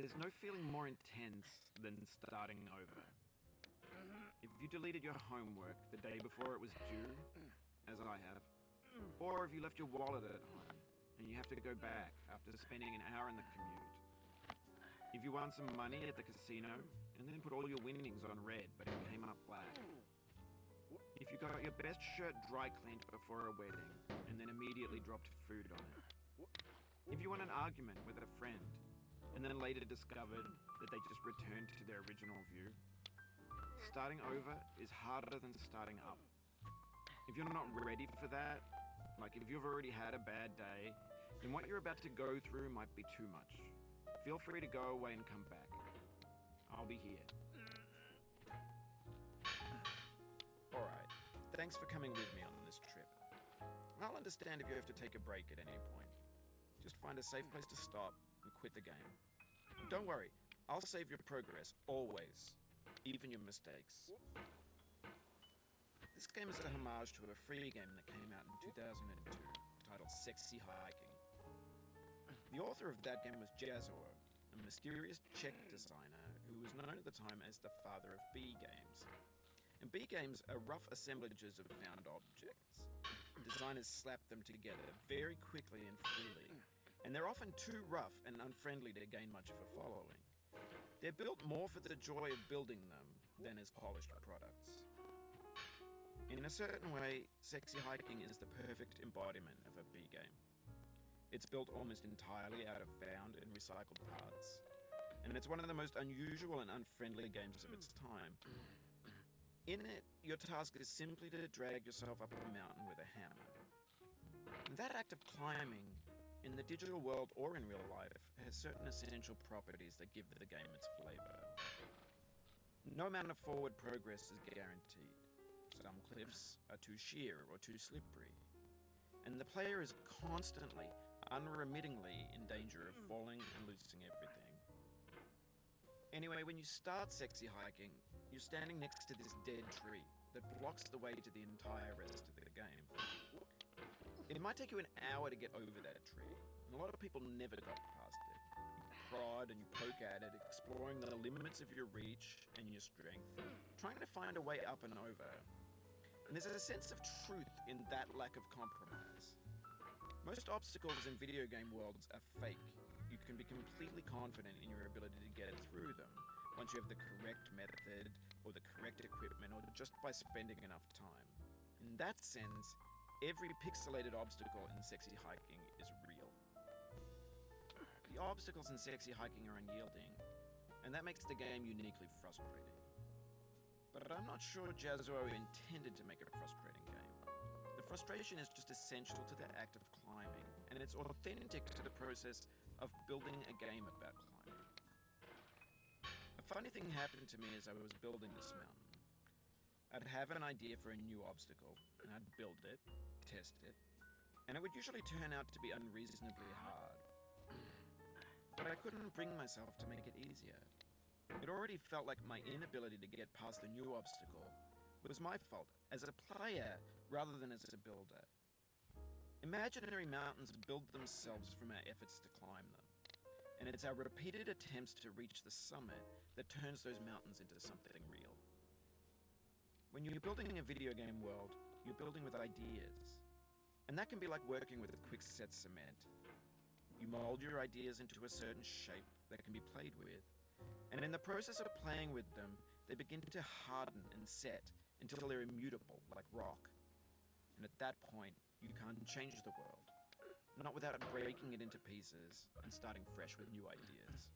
There's no feeling more intense than starting over. If you deleted your homework the day before it was due, as I have, or if you left your wallet at home and you have to go back after spending an hour in the commute. If you won some money at the casino and then put all your winnings on red but it came up black. If you got your best shirt dry cleaned before a wedding and then immediately dropped food on it. If you won an argument with a friend and then later discovered that they just returned to their original view. Starting over is harder than starting up. If you're not ready for that, like if you've already had a bad day, then what you're about to go through might be too much. Feel free to go away and come back. I'll be here. Alright, thanks for coming with me on this trip. I'll understand if you have to take a break at any point. Just find a safe place to stop and quit the game. Don't worry, I'll save your progress, always. Even your mistakes. This game is a homage to a free game that came out in 2002, titled Sexy Hiking. The author of that game was Jazuo, a mysterious Czech designer who was known at the time as the father of B games. And B games are rough assemblages of found objects. Designers slap them together very quickly and freely, and they're often too rough and unfriendly to gain much of a following. They're built more for the joy of building them than as polished products. In a certain way, Sexy Hiking is the perfect embodiment of a B game. It's built almost entirely out of found and recycled parts, and it's one of the most unusual and unfriendly games of its time. In it, your task is simply to drag yourself up a mountain with a hammer. And that act of climbing, in the digital world or in real life, has certain essential properties that give the game its flavor. No amount of forward progress is guaranteed. Some cliffs are too sheer or too slippery, and the player is constantly, unremittingly in danger of falling and losing everything. Anyway, when you start Sexy Hiking, you're standing next to this dead tree that blocks the way to the entire rest of the game. It might take you an hour to get over that tree, and a lot of people never got past it. You prod and you poke at it, exploring the limits of your reach and your strength, trying to find a way up and over. And there's a sense of truth in that lack of compromise. Most obstacles in video game worlds are fake. You can be completely confident in your ability to get through them once you have the correct method or the correct equipment or just by spending enough time. In that sense, every pixelated obstacle in Sexy Hiking is real. The obstacles in Sexy Hiking are unyielding, and that makes the game uniquely frustrating. But I'm not sure Jazuo intended to make it a frustrating game. The frustration is just essential to the act of climbing, and it's authentic to the process of building a game about climbing. A funny thing happened to me as I was building this mountain. I'd have an idea for a new obstacle, and I'd build it, test it, and it would usually turn out to be unreasonably hard. But I couldn't bring myself to make it easier. It already felt like my inability to get past the new obstacle was my fault as a player rather than as a builder. Imaginary mountains build themselves from our efforts to climb them, and it's our repeated attempts to reach the summit that turns those mountains into something real. When you're building a video game world, you're building with ideas, and that can be like working with quickset cement. You mold your ideas into a certain shape that can be played with, and in the process of playing with them, they begin to harden and set until they're immutable, like rock. And at that point, you can't change the world, not without breaking it into pieces and starting fresh with new ideas.